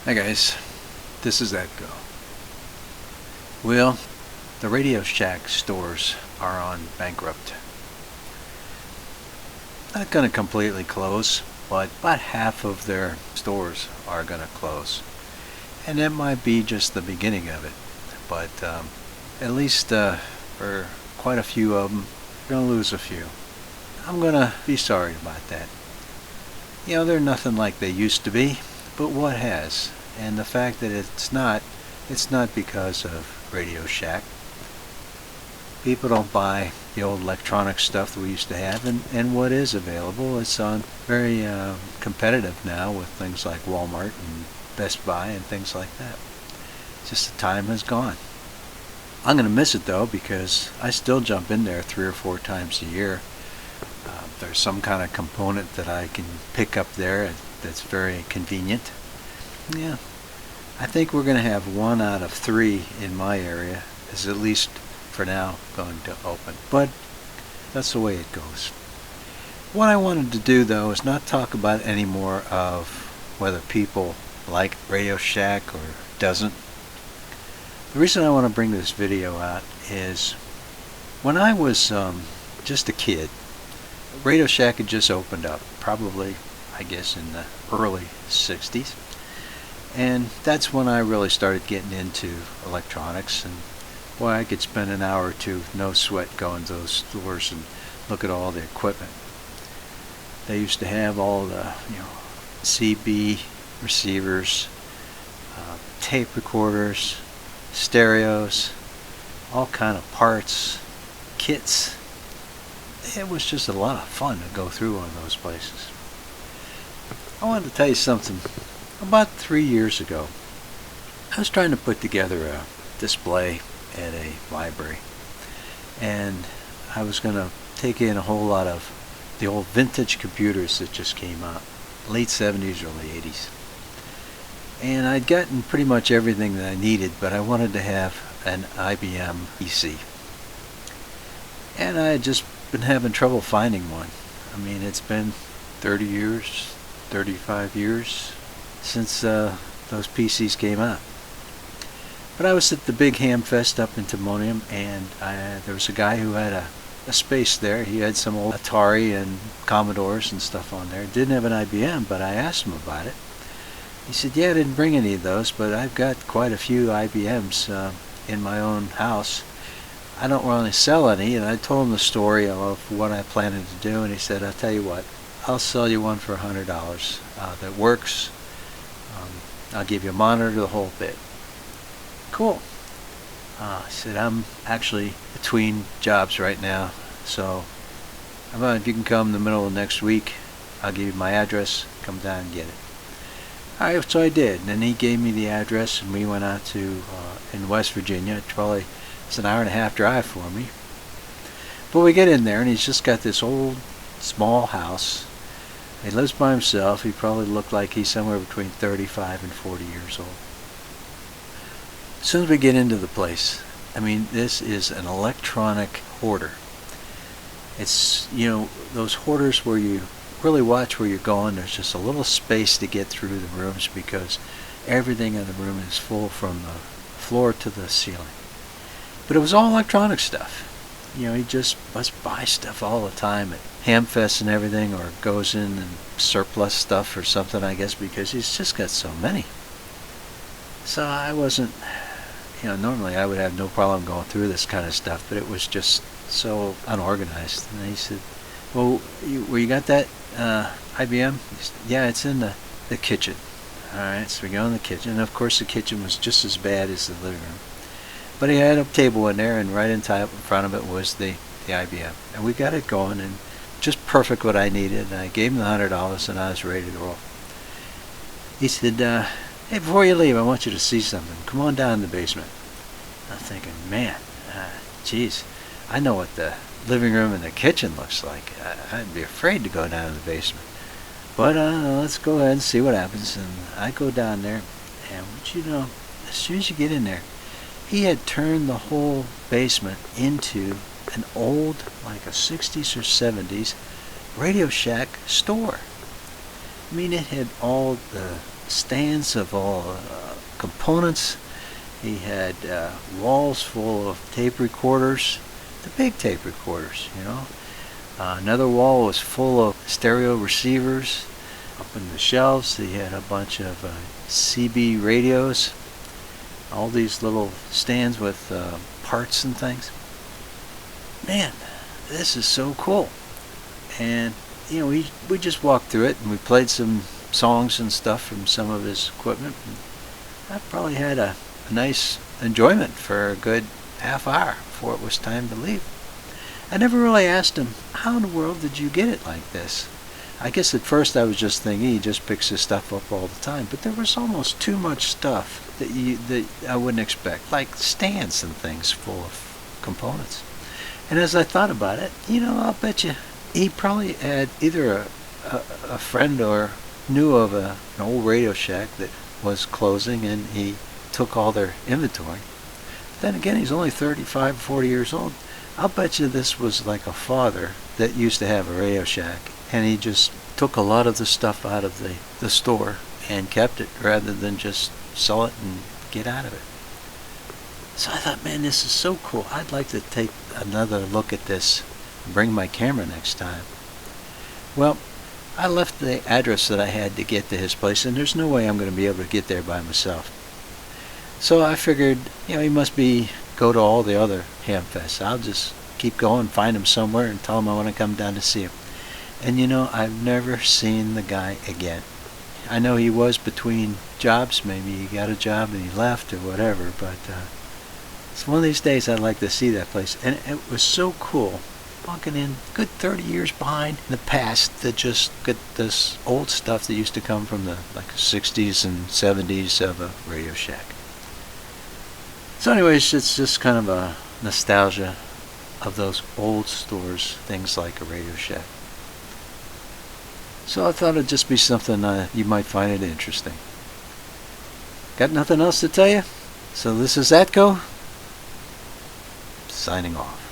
Hi guys, this is Atco. Well, the Radio Shack stores are on Bankrupt. Not going to completely close, but about half of their stores are going to close. And that might be just the beginning of it. But at least for quite a few of them, we're going to lose a few. I'm going to be sorry about that. You know, they're nothing like they used to be, but what has? And the fact that it's not because of Radio Shack. People don't buy the old electronic stuff that we used to have, and what is available is on very competitive now with things like Walmart and Best Buy and things like that. Just the time has gone. I'm going to miss it though, because I still jump in there 3 or 4 times a year. There's some kind of component that I can pick up there that's very convenient. Yeah, I think we're going to have 1 out of 3 in my area is at least for now going to open. But that's the way it goes. What I wanted to do though is not talk about any more of whether people like Radio Shack or doesn't. The reason I want to bring this video out is when I was just a kid, Radio Shack had just opened up, probably I guess in the early 60s. And that's when I really started getting into electronics, and boy, I could spend an hour or two, no sweat, going to those stores and look at all the equipment. They used to have all the, CB receivers, tape recorders, stereos, all kind of parts, kits. It was just a lot of fun to go through one of those places. I wanted to tell you something. About 3 years ago, I was trying to put together a display at a library, and I was going to take in a whole lot of the old vintage computers that just came out, late 70s, early 80s. And I'd gotten pretty much everything that I needed, but I wanted to have an IBM PC. And I had just been having trouble finding one. I mean, it's been 30 years, 35 years since those PCs came out. But I was at the big hamfest up in Timonium, and there was a guy who had a space there. He had some old Atari and Commodores and stuff on there. Didn't have an IBM, but I asked him about it. He said, yeah, I didn't bring any of those, but I've got quite a few IBMs in my own house. I don't really sell any, and I told him the story of what I planned to do, and he said, I'll tell you what, I'll sell you one for $100 that works. I'll give you a monitor, the whole bit. Cool. I said, I'm actually between jobs right now, so how about if you can come in the middle of next week, I'll give you my address, come down and get it. Alright, so I did, and then he gave me the address, and we went out to, in West Virginia. It's an hour and a half drive for me. But we get in there, and he's just got this old, small house. He lives by himself. He probably looked like he's somewhere between 35 and 40 years old. As soon as we get into the place, I mean, this is an electronic hoarder. It's, those hoarders where you really watch where you're going. There's just a little space to get through the rooms because everything in the room is full from the floor to the ceiling. But it was all electronic stuff. He just must buy stuff all the time at hamfest and everything, or goes in and surplus stuff or something, I guess, because he's just got so many. So I wasn't, normally I would have no problem going through this kind of stuff, but it was just so unorganized. And he said, well, where you got that IBM? He said, yeah, it's in the kitchen. Alright, so we go in the kitchen, and of course the kitchen was just as bad as the living room. But he had a table in there, and right in front of it was the IBM. And we got it going, and just perfect what I needed. And I gave him the $100, and I was ready to roll. He said, hey, before you leave, I want you to see something. Come on down in the basement. I'm thinking, man, geez, I know what the living room and the kitchen looks like. I'd be afraid to go down in the basement. But let's go ahead and see what happens. And I go down there, and as soon as you get in there, he had turned the whole basement into an old, like a 60s or 70s Radio Shack store. I mean, it had all the stands of all components. He had walls full of tape recorders, the big tape recorders, you know. Another wall was full of stereo receivers. Up in the shelves, he had a bunch of CB radios. All these little stands with parts and things. Man, this is so cool. And you know, we just walked through it and we played some songs and stuff from some of his equipment. And I probably had a nice enjoyment for a good half hour before it was time to leave. I never really asked him, how in the world did you get it like this? I guess at first I was just thinking he just picks his stuff up all the time, but there was almost too much stuff that I wouldn't expect, like stands and things full of components. And as I thought about it, you know, I'll bet you he probably had either a friend or knew of an old Radio Shack that was closing and he took all their inventory. But then again, he's only 35 or 40 years old. I'll bet you this was like a father that used to have a Radio Shack and he just took a lot of the stuff out of the store and kept it rather than just sell it and get out of it. So I thought, man, this is so cool. I'd like to take another look at this and bring my camera next time. Well, I left the address that I had to get to his place, and there's no way I'm going to be able to get there by myself. So I figured, you know, he must go to all the other hamfests. I'll just keep going, find him somewhere, and tell him I want to come down to see him. And you know, I've never seen the guy again. I know he was between jobs. Maybe he got a job and he left or whatever, but it's one of these days I'd like to see that place. And it was so cool walking in, good 30 years behind in the past, that just get this old stuff that used to come from the 60s and 70s of a Radio Shack. So anyways, it's just kind of a nostalgia of those old stores, things like a Radio Shack. So I thought it'd just be something you might find it interesting. Got nothing else to tell you? So this is Atco, signing off.